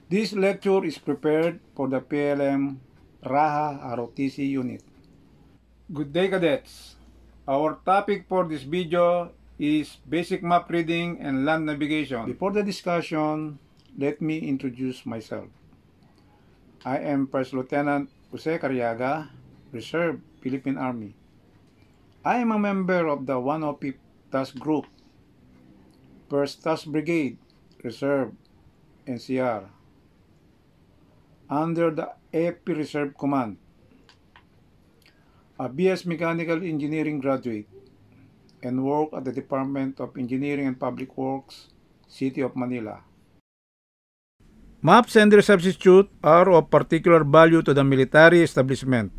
This lecture is prepared for the PLM Raha ROTC unit. Good day, cadets. Our topic for this video is basic map reading and land navigation. Before the discussion, let me introduce myself. I am First Lieutenant Jose Carriaga, Reserve Philippine Army. I am a member of the 105th Task Group, 1st Task Brigade, Reserve, NCR, under the AFP Reserve Command, a BS Mechanical Engineering graduate, and work at the Department of Engineering and Public Works, City of Manila. Maps and their substitute are of particular value to the military establishment.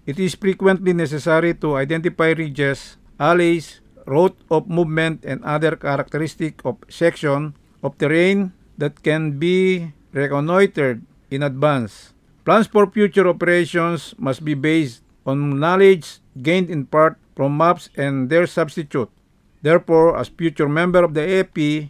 It is frequently necessary to identify ridges, alleys, route of movement, and other characteristics of section of terrain that can be reconnoitered in advance. Plans for future operations must be based on knowledge gained in part from maps and their substitute. Therefore, as future member of the AFP,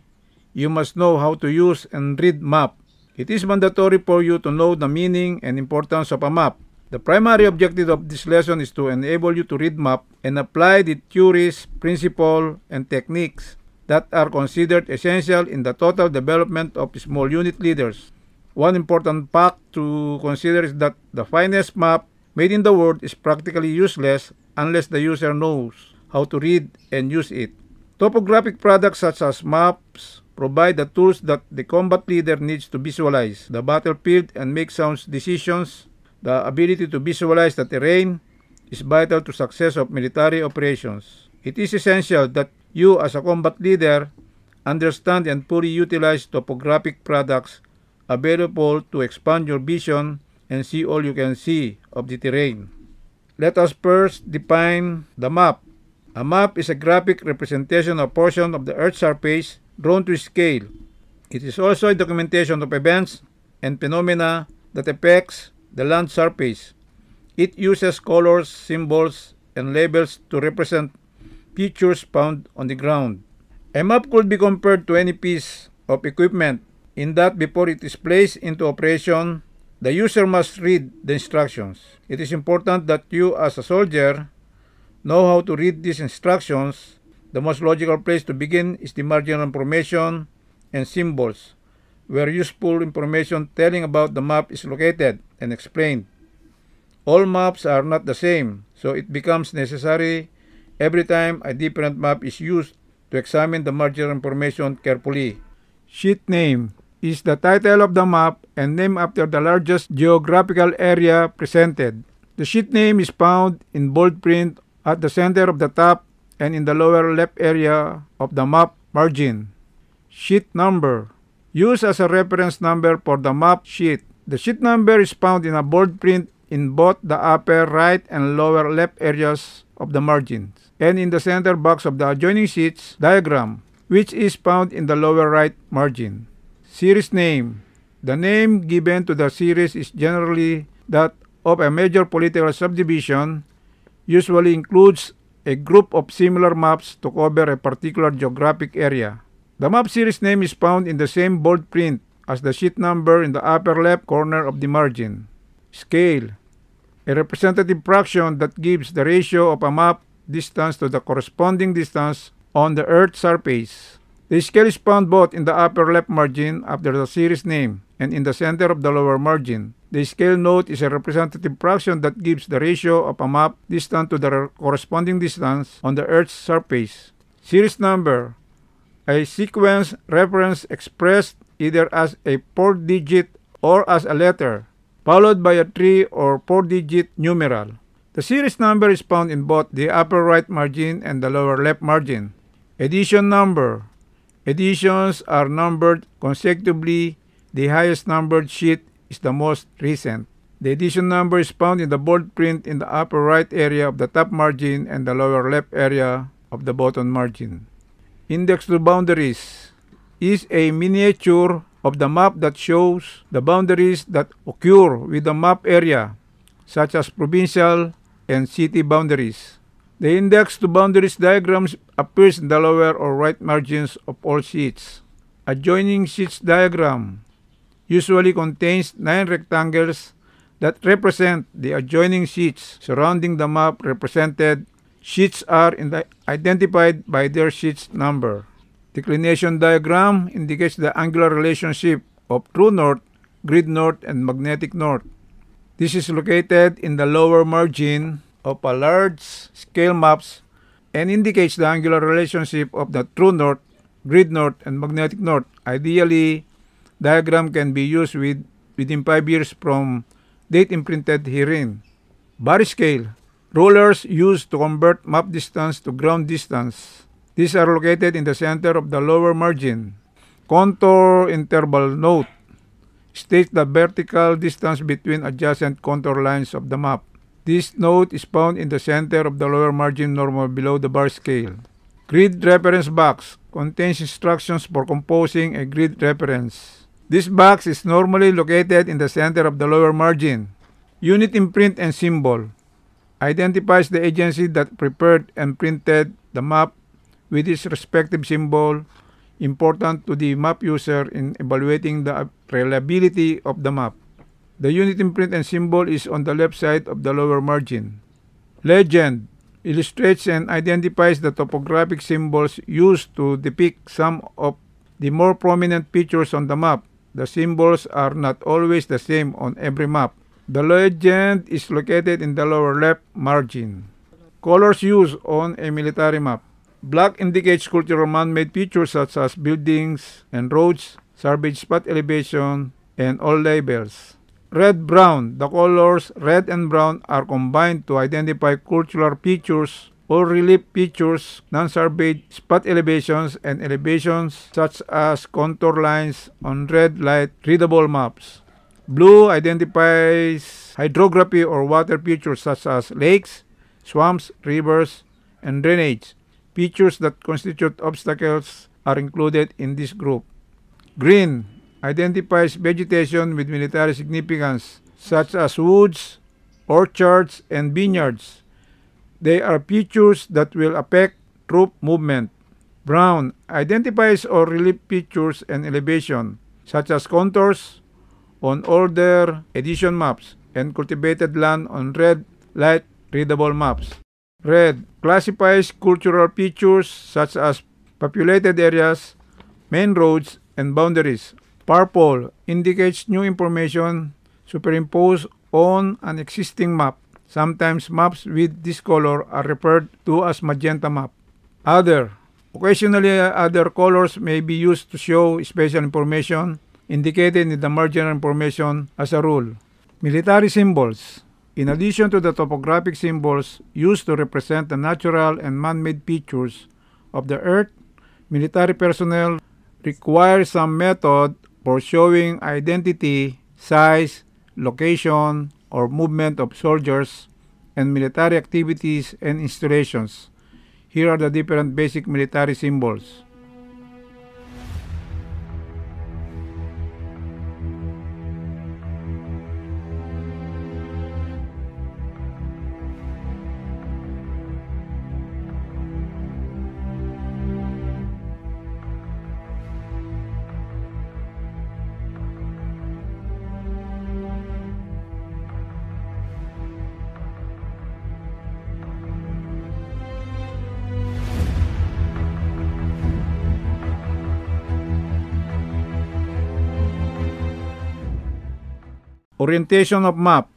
you must know how to use and read map. It is mandatory for you to know the meaning and importance of a map. The primary objective of this lesson is to enable you to read map and apply the theories, principles, and techniques that are considered essential in the total development of small unit leaders. One important fact to consider is that the finest map made in the world is practically useless unless the user knows how to read and use it. Topographic products such as maps provide the tools that the combat leader needs to visualize the battlefield and make sound decisions. The ability to visualize the terrain is vital to success of military operations. It is essential that you as a combat leader understand and fully utilize topographic products available to expand your vision and see all you can see of the terrain. Let us first define the map. A map is a graphic representation of a portion of the Earth's surface drawn to scale. It is also a documentation of events and phenomena that affects the land surface. It uses colors, symbols, and labels to represent features found on the ground. A map could be compared to any piece of equipment in that before it is placed into operation, the user must read the instructions. It is important that you as a soldier know how to read these instructions. The most logical place to begin is the marginal information and symbols, where useful information telling about the map is located and explained. All maps are not the same, so it becomes necessary every time a different map is used to examine the marginal information carefully. Sheet name is the title of the map and named after the largest geographical area presented. The sheet name is found in bold print at the center of the top and in the lower left area of the map margin. Sheet number, used as a reference number for the map sheet. The sheet number is found in a bold print in both the upper right and lower left areas of the margins, and in the center box of the adjoining sheets diagram, which is found in the lower right margin. Series name. The name given to the series is generally that of a major political subdivision, usually includes a group of similar maps to cover a particular geographic area. The map series name is found in the same bold print as the sheet number in the upper left corner of the margin. Scale. A representative fraction that gives the ratio of a map distance to the corresponding distance on the Earth's surface. The scale is found both in the upper left margin after the series name and in the center of the lower margin. The scale note is a representative fraction that gives the ratio of a map distance to the corresponding distance on the Earth's surface. Series number. A sequence reference expressed either as a 4-digit or as a letter, followed by a 3 or 4-digit numeral. The series number is found in both the upper right margin and the lower left margin. Edition number. Editions are numbered consecutively. The highest numbered sheet is the most recent. The edition number is found in the bold print in the upper right area of the top margin and the lower left area of the bottom margin. Index to boundaries is a miniature of the map that shows the boundaries that occur with the map area, such as provincial and city boundaries. The index to boundaries diagrams appears in the lower or right margins of all sheets. Adjoining sheets diagram usually contains 9 rectangles that represent the adjoining sheets surrounding the map represented. Sheets are identified by their sheets number. Declination diagram indicates the angular relationship of true north, grid north, and magnetic north. This is located in the lower margin of a large-scale maps and indicates the angular relationship of the true north, grid north, and magnetic north. Ideally, diagram can be used within 5 years from date imprinted herein. Bar scale. Rulers used to convert map distance to ground distance. These are located in the center of the lower margin. Contour interval note states the vertical distance between adjacent contour lines of the map. This note is found in the center of the lower margin normal below the bar scale. Grid reference box contains instructions for composing a grid reference. This box is normally located in the center of the lower margin. Unit imprint and symbol identifies the agency that prepared and printed the map with its respective symbol, important to the map user in evaluating the reliability of the map. The unit imprint and symbol is on the left side of the lower margin. Legend illustrates and identifies the topographic symbols used to depict some of the more prominent features on the map. The symbols are not always the same on every map. The legend is located in the lower left margin. Colors used on a military map. Black indicates cultural man-made features such as buildings and roads, salvage spot elevation, and all labels. Red-brown. The colors red and brown are combined to identify cultural features or relief features, non-surveyed spot elevations, and elevations such as contour lines on red light readable maps. Blue identifies hydrography or water features such as lakes, swamps, rivers, and drainage. Features that constitute obstacles are included in this group. Green identifies vegetation with military significance such as woods, orchards, and vineyards. They are features that will affect troop movement. Brown identifies or relief features and elevation such as contours on older edition maps and cultivated land on red light readable maps. Red classifies cultural features such as populated areas, main roads, and boundaries. Purple indicates new information superimposed on an existing map. Sometimes maps with this color are referred to as magenta map. Other. Occasionally, other colors may be used to show special information indicated in the marginal information as a rule. Military symbols. In addition to the topographic symbols used to represent the natural and man-made features of the earth, military personnel require some method for showing identity, size, location, or movement of soldiers and military activities and installations. Here are the different basic military symbols. Orientation of map.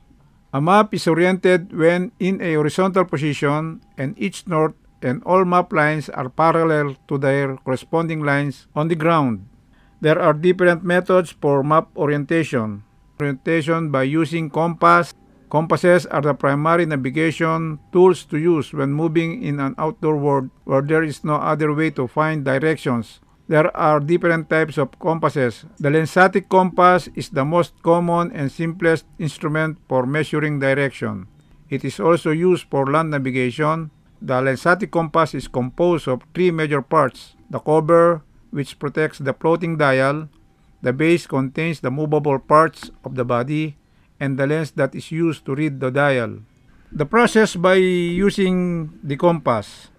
A map is oriented when in a horizontal position and each north and all map lines are parallel to their corresponding lines on the ground. There are different methods for map orientation. Orientation by using compass. Compasses are the primary navigation tools to use when moving in an outdoor world where there is no other way to find directions. There are different types of compasses. The lensatic compass is the most common and simplest instrument for measuring direction. It is also used for land navigation. The lensatic compass is composed of three major parts: the cover, which protects the floating dial, the base contains the movable parts of the body, and the lens that is used to read the dial. The process by using the compass.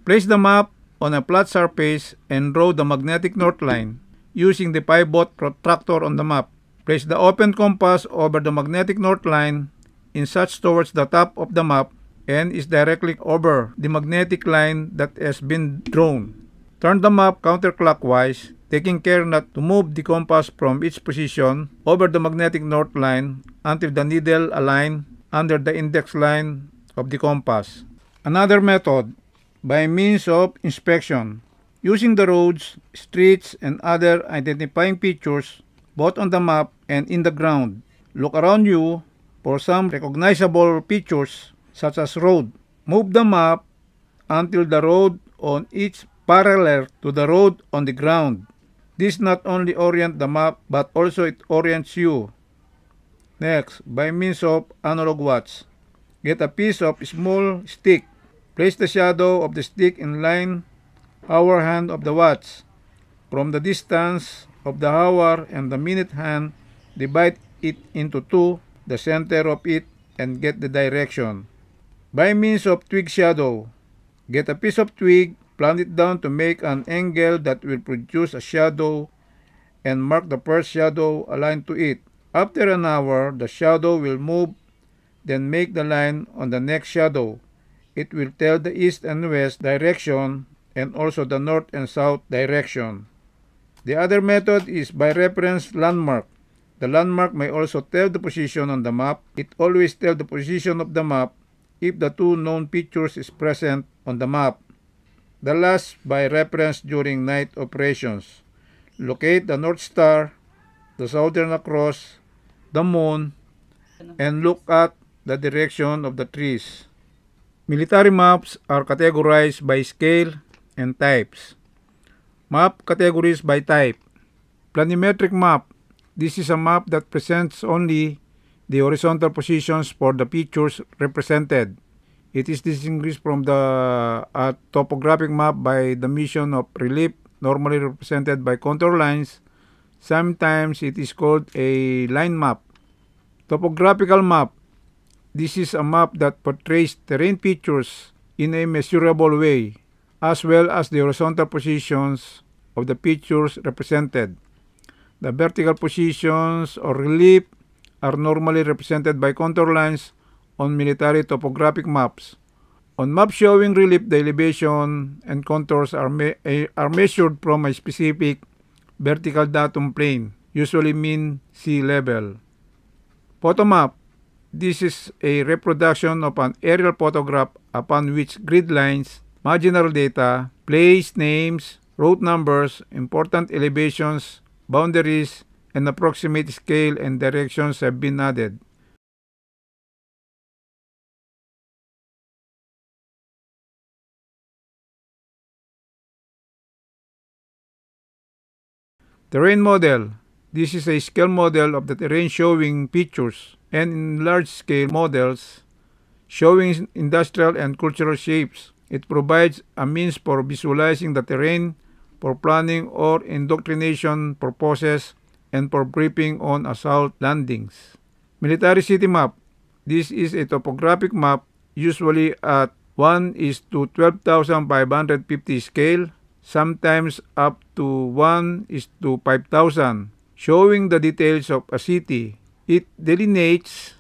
Place the map on a flat surface and draw the magnetic north line using the pivot protractor on the map. Place the open compass over the magnetic north line in such towards the top of the map and is directly over the magnetic line that has been drawn. Turn the map counterclockwise, taking care not to move the compass from its position over the magnetic north line until the needle align under the index line of the compass. Another method, by means of inspection, using the roads, streets, and other identifying features both on the map and in the ground. Look around you for some recognizable features such as road. Move the map until the road on each parallel to the road on the ground. This not only orient the map but also it orients you. Next, by means of analog watch, get a piece of small stick. Place the shadow of the stick in line hour hand of the watch. From the distance of the hour and the minute hand, divide it into two, the center of it, and get the direction. By means of twig shadow, get a piece of twig, plant it down to make an angle that will produce a shadow, and mark the first shadow aligned to it. After an hour, the shadow will move, then make the line on the next shadow. It will tell the east and west direction and also the north and south direction. The other method is by reference landmark. The landmark may also tell the position on the map. It always tells the position of the map if the two known features is present on the map. The last by reference during night operations. Locate the North Star, the Southern Cross, the moon, and look at the direction of the trees. Military maps are categorized by scale and types. Map categories by type. Planimetric map. This is a map that presents only the horizontal positions for the features represented. It is distinguished from the topographic map by the mission of relief, normally represented by contour lines. Sometimes it is called a line map. Topographical map. This is a map that portrays terrain features in a measurable way, as well as the horizontal positions of the features represented. The vertical positions or relief are normally represented by contour lines on military topographic maps. On maps showing relief, the elevation and contours are measured from a specific vertical datum plane, usually mean sea level. Photo map. This is a reproduction of an aerial photograph upon which grid lines, marginal data, place names, route numbers, important elevations, boundaries, and approximate scale and directions have been added. Terrain model. This is a scale model of the terrain showing features, and in large-scale models showing industrial and cultural shapes. It provides a means for visualizing the terrain, for planning or indoctrination purposes, and for briefing on assault landings. Military city map. This is a topographic map, usually at 1:12,550 scale, sometimes up to 1:5,000, showing the details of a city. It delineates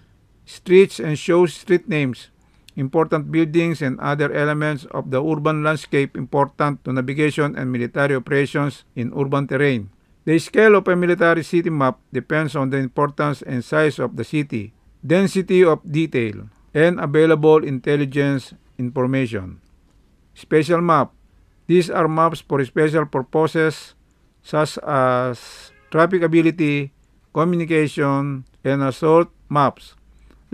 streets and shows street names, important buildings, and other elements of the urban landscape important to navigation and military operations in urban terrain. The scale of a military city map depends on the importance and size of the city, density of detail, and available intelligence information. Special map. These are maps for special purposes such as trafficability, communication, and assault maps.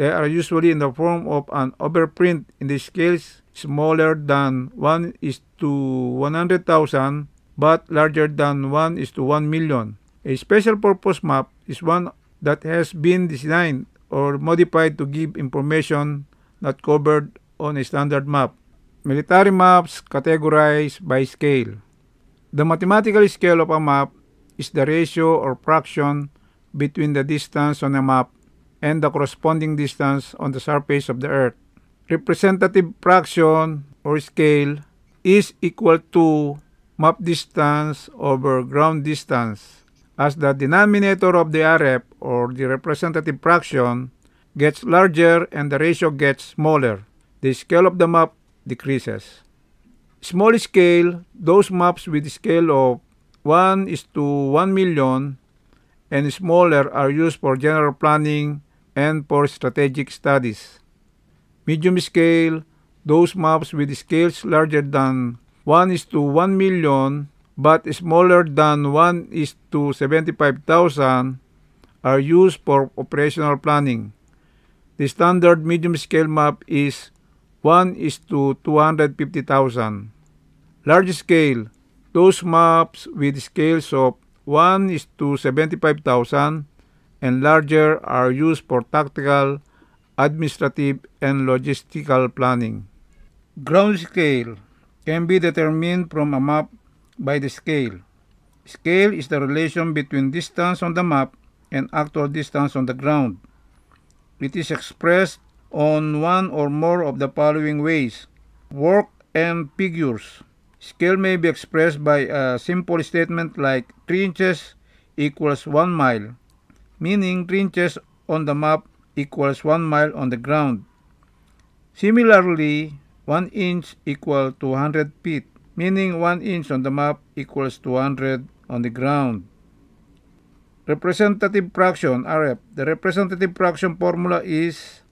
They are usually in the form of an overprint in the scales smaller than 1:100,000 but larger than 1:1,000,000. A special purpose map is one that has been designed or modified to give information not covered on a standard map. Military maps categorized by scale. The mathematical scale of a map is the ratio or fraction between the distance on a map and the corresponding distance on the surface of the Earth. Representative fraction or scale is equal to map distance over ground distance, as the denominator of the RF or the representative fraction gets larger and the ratio gets smaller, the scale of the map decreases. Small scale, those maps with scale of 1:1,000,000 and smaller are used for general planning and for strategic studies. Medium scale, those maps with scales larger than 1:1,000,000 but smaller than 1:75,000 are used for operational planning. The standard medium scale map is 1:250,000. Large scale, those maps with scales of 1:75,000 and larger are used for tactical, administrative, and logistical planning. Ground scale can be determined from a map by the scale. Scale is the relation between distance on the map and actual distance on the ground. It is expressed on one or more of the following ways: work and figures. Scale may be expressed by a simple statement like 3 inches equals 1 mile, meaning 3 inches on the map equals 1 mile on the ground. Similarly, 1 inch equals 200 feet, meaning 1 inch on the map equals 200 on the ground. Representative fraction, RF. The representative fraction formula is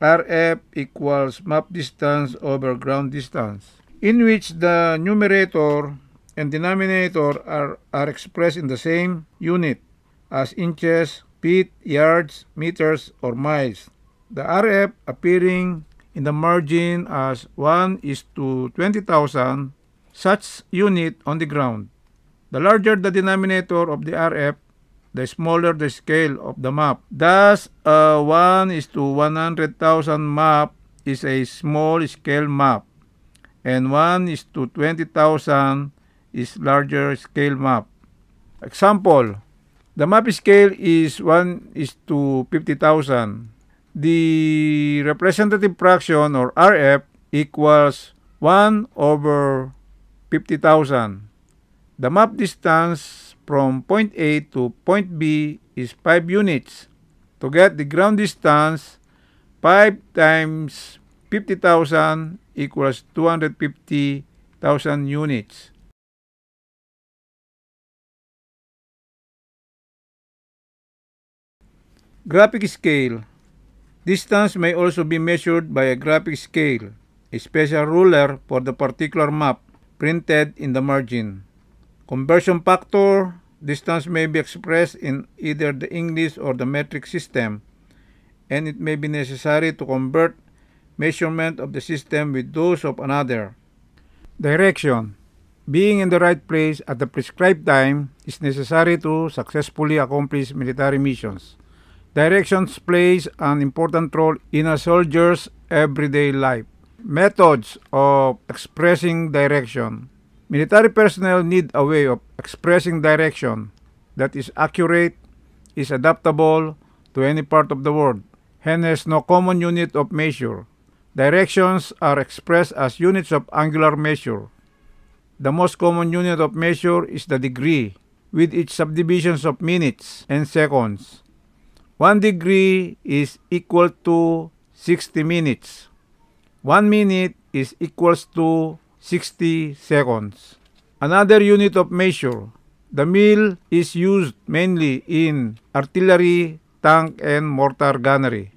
RF equals map distance over ground distance, in which the numerator and denominator are expressed in the same unit as inches, feet, yards, meters, or miles. The RF appearing in the margin as 1:20,000 such unit on the ground. The larger the denominator of the RF, the smaller the scale of the map. Thus, a 1:100,000 map is a small scale map, and 1:20,000 is larger scale map. Example, the map scale is 1:50,000. The representative fraction, or RF, equals 1/50,000. The map distance from point A to point B is 5 units. To get the ground distance, 5 times 50,000 equals 250,000 units. Graphic scale. Distance may also be measured by a graphic scale, a special ruler for the particular map printed in the margin. Conversion factor. Distance may be expressed in either the English or the metric system, and it may be necessary to convert measurement of the system with those of another. Direction. Being in the right place at the prescribed time is necessary to successfully accomplish military missions. Directions plays an important role in a soldier's everyday life. Methods of expressing direction. Military personnel need a way of expressing direction that is accurate, is adaptable to any part of the world, and has no common unit of measure. Directions are expressed as units of angular measure. The most common unit of measure is the degree, with its subdivisions of minutes and seconds. 1 degree is equal to 60 minutes. 1 minute is equals to 60 seconds. Another unit of measure. The mil is used mainly in artillery, tank, and mortar gunnery.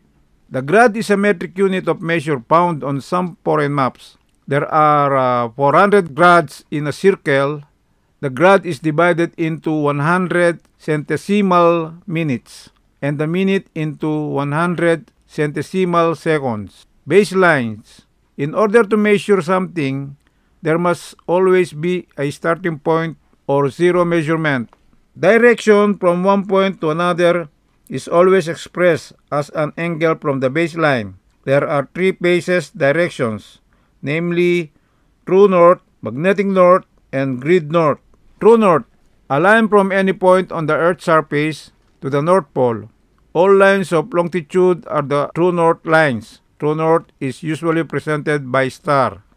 The grad is a metric unit of measure found on some foreign maps. There are 400 grads in a circle. The grad is divided into 100 centesimal minutes, and the minute into 100 centesimal seconds. Baselines. In order to measure something, there must always be a starting point or zero measurement. Direction from one point to another is always expressed as an angle from the baseline. There are 3 phases directions, namely true north, magnetic north, and grid north. True north, a line from any point on the Earth's surface to the North Pole. All lines of longitude are the true north lines. True north is usually presented by star.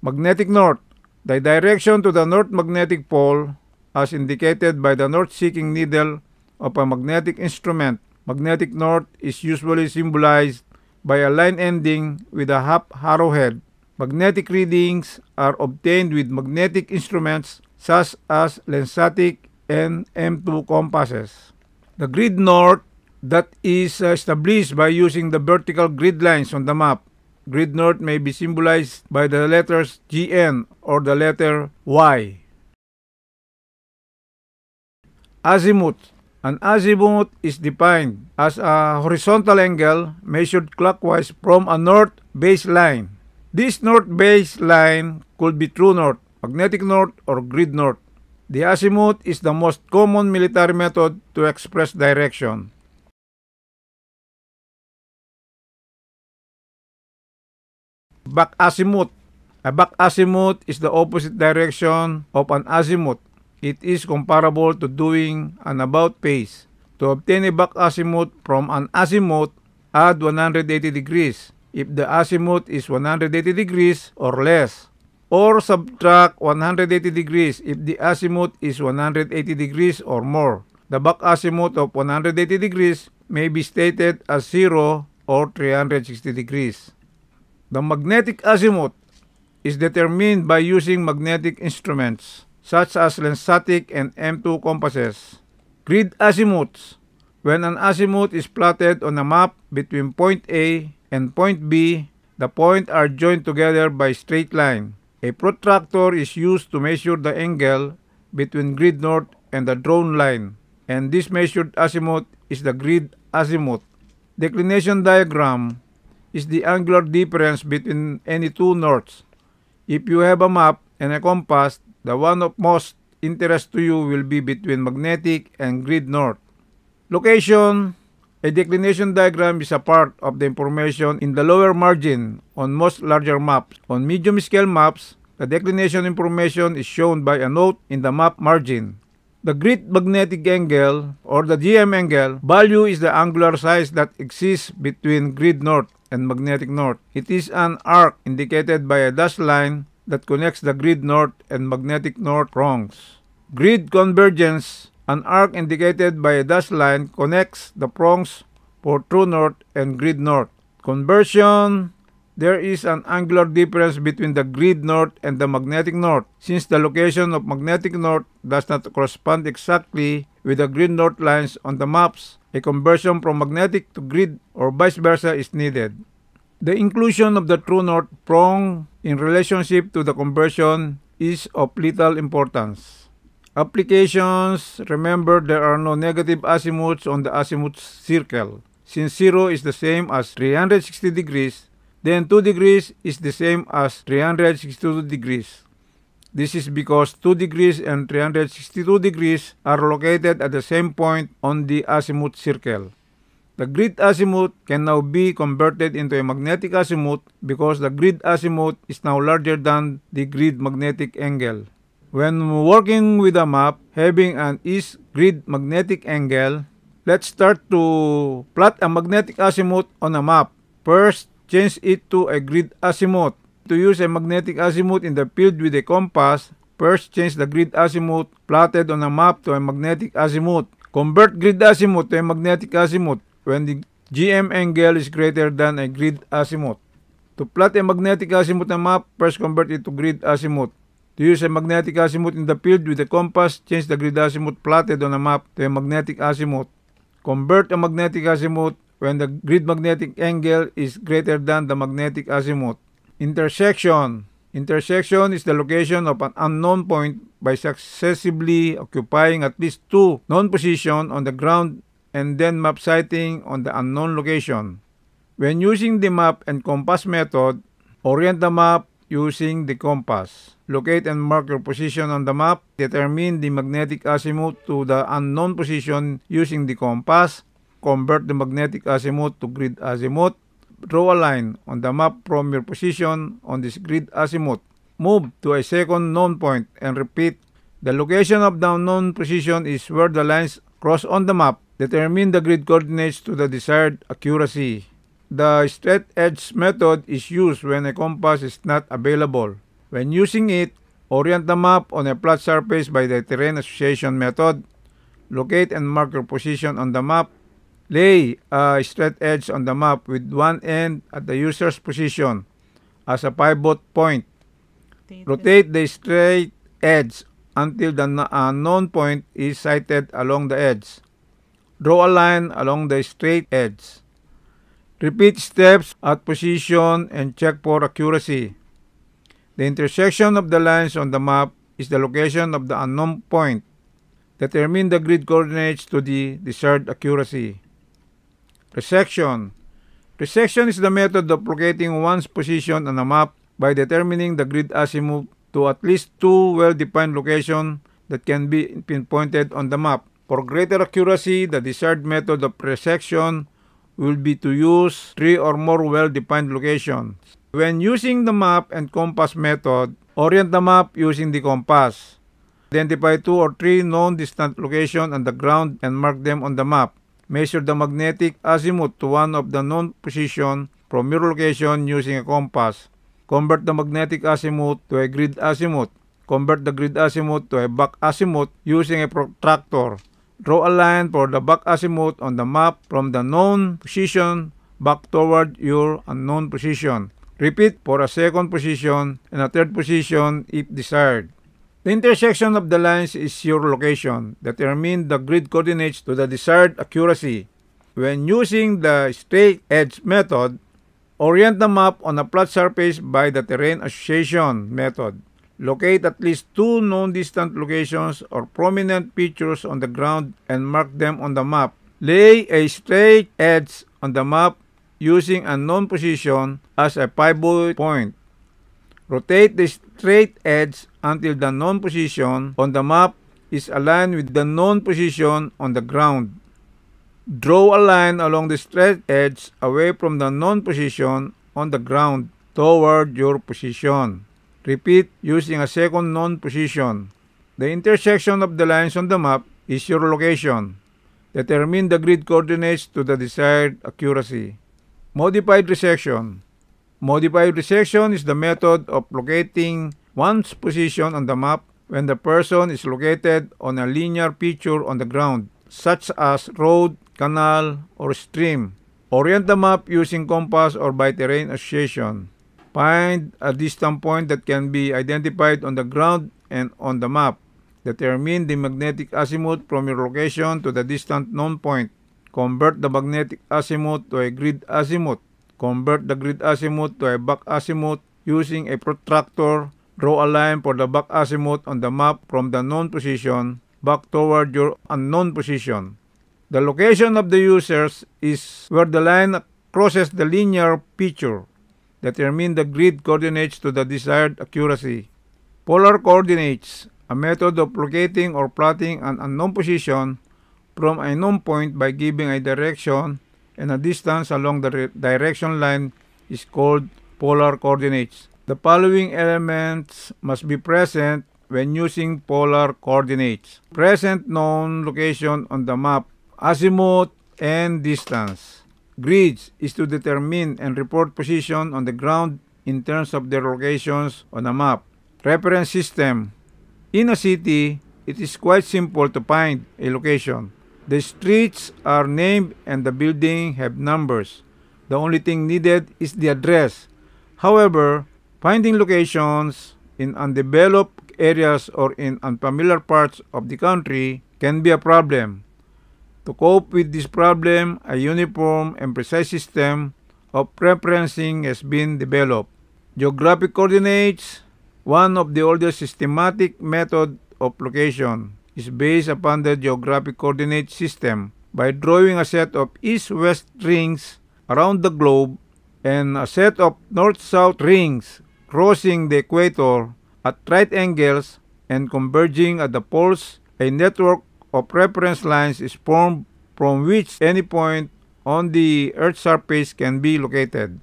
Magnetic north, the direction to the north magnetic pole as indicated by the north-seeking needle of a magnetic instrument. Magnetic north is usually symbolized by a line ending with a half arrowhead. Magnetic readings are obtained with magnetic instruments such as Lensatic and M2 compasses. The grid north that is established by using the vertical grid lines on the map. Grid north may be symbolized by the letters GN or the letter Y. Azimuth. An azimuth is defined as a horizontal angle measured clockwise from a north baseline. This north baseline could be true north, magnetic north, or grid north. The azimuth is the most common military method to express direction. Back azimuth. A back azimuth is the opposite direction of an azimuth. It is comparable to doing an about face. To obtain a back azimuth from an azimuth, add 180 degrees if the azimuth is 180 degrees or less, or subtract 180 degrees if the azimuth is 180 degrees or more. The back azimuth of 180 degrees may be stated as 0 or 360 degrees. The magnetic azimuth is determined by using magnetic instruments such as Lensatic and M2 compasses. Grid azimuths. When an azimuth is plotted on a map between point A and point B, the points are joined together by a straight line. A protractor is used to measure the angle between grid north and the drawn line, and this measured azimuth is the grid azimuth. Declination diagram is the angular difference between any two norths. If you have a map and a compass, the one of most interest to you will be between magnetic and grid north. Location. A declination diagram is a part of the information in the lower margin on most larger maps. On medium scale maps, the declination information is shown by a note in the map margin. The grid magnetic angle or the GM angle value is the angular size that exists between grid north and magnetic north. It is an arc indicated by a dashed line that connects the grid north and magnetic north prongs. Grid convergence. An arc indicated by a dashed line connects the prongs for true north and grid north. Conversion. There is an angular difference between the grid north and the magnetic north. Since the location of magnetic north does not correspond exactly with the grid north lines on the maps, a conversion from magnetic to grid or vice versa is needed. The inclusion of the true north prong in relationship to the conversion is of little importance. Applications. Remember, there are no negative azimuths on the azimuth circle. Since 0 is the same as 360 degrees, then 2 degrees is the same as 362 degrees. This is because 2 degrees and 362 degrees are located at the same point on the azimuth circle. The grid azimuth can now be converted into a magnetic azimuth because the grid azimuth is now larger than the grid magnetic angle. When working with a map having an east grid magnetic angle, let's start to plot a magnetic azimuth on a map. First, change it to a grid azimuth. To use a magnetic azimuth in the field with a compass, first change the grid azimuth plotted on a map to a magnetic azimuth. Convert grid azimuth to a magnetic azimuth when the GM angle is greater than a grid azimuth. To plot a magnetic azimuth on a map, first convert it to grid azimuth. To use a magnetic azimuth in the field with a compass, change the grid azimuth plotted on a map to a magnetic azimuth. Convert a magnetic azimuth when the grid magnetic angle is greater than the magnetic azimuth. Intersection. Intersection is the location of an unknown point by successively occupying at least two known positions on the ground and then map sighting on the unknown location. When using the map and compass method, orient the map using the compass. Locate and mark your position on the map. Determine the magnetic azimuth to the unknown position using the compass. Convert the magnetic azimuth to grid azimuth. Draw a line on the map from your position on this grid azimuth. Move to a second known point and repeat. The location of the unknown position is where the lines cross on the map. Determine the grid coordinates to the desired accuracy. The straight edge method is used when a compass is not available. When using it, orient the map on a flat surface by the terrain association method. Locate and mark your position on the map. Lay a straight edge on the map with one end at the user's position as a pivot point. Rotate the straight edge until the known point is sighted along the edge. Draw a line along the straight edge. Repeat steps at position and check for accuracy. The intersection of the lines on the map is the location of the unknown point. Determine the grid coordinates to the desired accuracy. Resection. Resection is the method of locating one's position on a map by determining the grid azimuth to at least two well-defined locations that can be pinpointed on the map. For greater accuracy, the desired method of resection will be to use 3 or more well-defined locations. When using the map and compass method, orient the map using the compass. Identify 2 or 3 known distant locations on the ground and mark them on the map. Measure the magnetic azimuth to one of the known positions from your location using a compass. Convert the magnetic azimuth to a grid azimuth. Convert the grid azimuth to a back azimuth using a protractor. Draw a line for the back azimuth on the map from the known position back toward your unknown position. Repeat for a second position and a third position if desired. The intersection of the lines is your location. Determine the grid coordinates to the desired accuracy. When using the straight edge method, orient the map on a flat surface by the terrain association method. Locate at least 2 known distant locations or prominent features on the ground and mark them on the map. Lay a straight edge on the map using a known position as a pivot point. Rotate the straight edge until the known position on the map is aligned with the known position on the ground. Draw a line along the straight edge away from the known position on the ground toward your position. Repeat using a second known position. The intersection of the lines on the map is your location. Determine the grid coordinates to the desired accuracy. Modified resection. Modified resection is the method of locating one's position on the map when the person is located on a linear feature on the ground, such as road, canal, or stream. Orient the map using compass or by terrain association. Find a distant point that can be identified on the ground and on the map. Determine the magnetic azimuth from your location to the distant known point. Convert the magnetic azimuth to a grid azimuth. Convert the grid azimuth to a back azimuth using a protractor. Draw a line for the back azimuth on the map from the known position back toward your unknown position. The location of the users is where the line crosses the linear feature. Determine the grid coordinates to the desired accuracy. Polar coordinates, a method of locating or plotting an unknown position from a known point by giving a direction and a distance along the direction line, is called polar coordinates. The following elements must be present when using polar coordinates. Present known location on the map, azimuth, and distance. Grids is to determine and report position on the ground in terms of their locations on a map. Reference system. In a city, it is quite simple to find a location. The streets are named and the buildings have numbers. The only thing needed is the address. However, finding locations in undeveloped areas or in unfamiliar parts of the country can be a problem. To cope with this problem, a uniform and precise system of referencing has been developed. Geographic coordinates, one of the oldest systematic methods of location, is based upon the geographic coordinate system by drawing a set of east-west rings around the globe and a set of north-south rings crossing the equator at right angles and converging at the poles. A network of reference lines is formed from which any point on the Earth's surface can be located.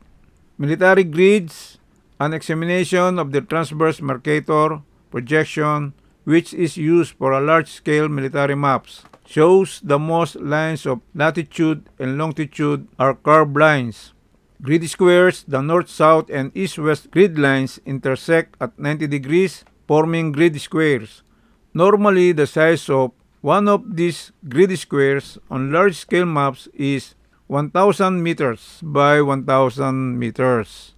Military grids, an examination of the transverse Mercator projection, which is used for a large-scale military maps, shows the most lines of latitude and longitude are curved lines. Grid squares, the north-south and east-west grid lines intersect at 90 degrees, forming grid squares. Normally, the size of One of these grid squares on large-scale maps is 1,000 meters by 1,000 meters.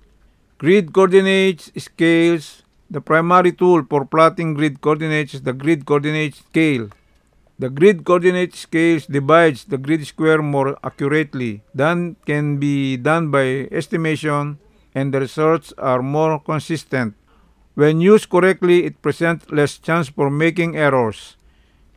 Grid coordinates scales. The primary tool for plotting grid coordinates is the grid coordinate scale. The grid coordinate scale divides the grid square more accurately than can be done by estimation, and the results are more consistent. When used correctly, it presents less chance for making errors.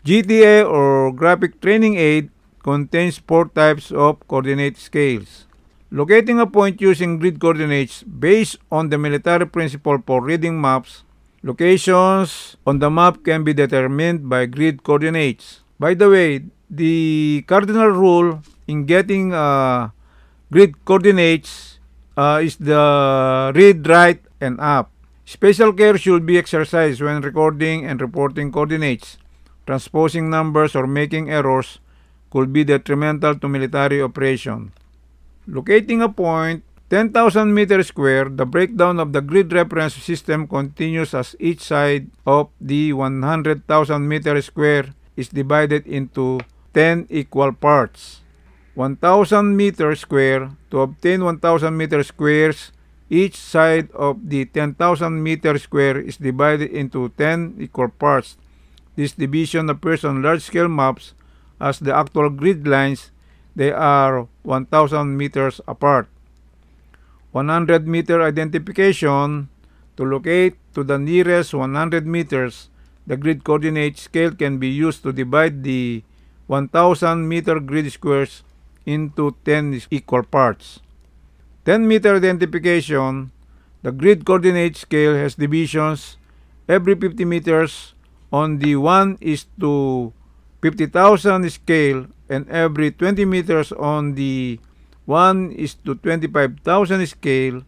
GTA or Graphic Training Aid contains 4 types of coordinate scales. Locating a point using grid coordinates based on the military principle for reading maps, locations on the map can be determined by grid coordinates. By the way, the cardinal rule in getting grid coordinates is the read, write, and up. Special care should be exercised when recording and reporting coordinates. Transposing numbers or making errors could be detrimental to military operation. Locating a point 10,000 meters square, the breakdown of the grid reference system continues as each side of the 100,000 meters square is divided into 10 equal parts. 1,000 meters square. To obtain 1,000 meters squares, each side of the 10,000 meters square is divided into 10 equal parts. This division appears on large-scale maps as the actual grid lines. They are 1,000 meters apart. 100-meter identification. To locate to the nearest 100 meters, the grid coordinate scale can be used to divide the 1,000-meter grid squares into 10 equal parts. 10-meter identification. The grid coordinate scale has divisions every 50 meters on the 1:50,000 scale and every 20 meters on the 1:25,000 scale.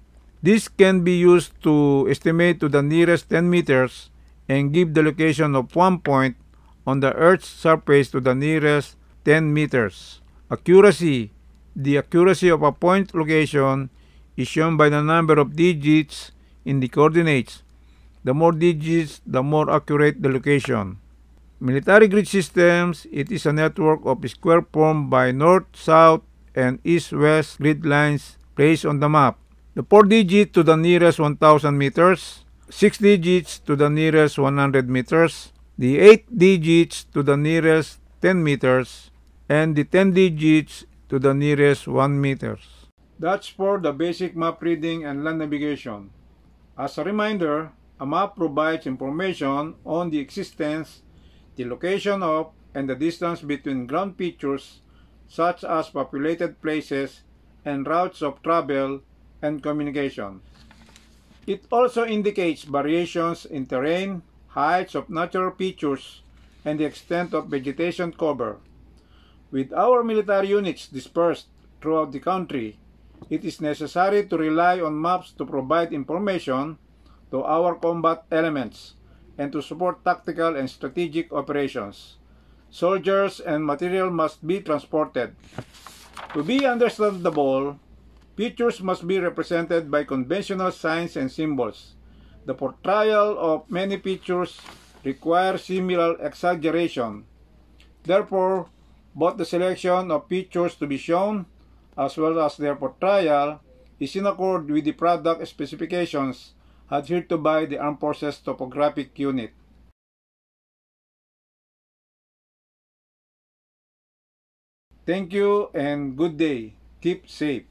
This can be used to estimate to the nearest 10 meters and give the location of one point on the Earth's surface to the nearest 10 meters. Accuracy. The accuracy of a point location is shown by the number of digits in the coordinates. The more digits, the more accurate the location. Military grid systems, it is a network of square formed by north, south, and east-west grid lines placed on the map. The 4 digits to the nearest 1,000 meters, 6 digits to the nearest 100 meters, the 8 digits to the nearest 10 meters, and the 10 digits to the nearest 1 meters. That's for the basic map reading and land navigation. As a reminder, a map provides information on the existence, the location of, and the distance between ground features such as populated places and routes of travel and communication. It also indicates variations in terrain, heights of natural features, and the extent of vegetation cover. With our military units dispersed throughout the country, it is necessary to rely on maps to provide information to our combat elements and to support tactical and strategic operations. Soldiers and material must be transported. To be understandable, features must be represented by conventional signs and symbols. The portrayal of many features requires similar exaggeration. Therefore, both the selection of features to be shown as well as their portrayal is in accord with the product specifications adhered to by the Armed Forces Topographic Unit. Thank you and good day. Keep safe.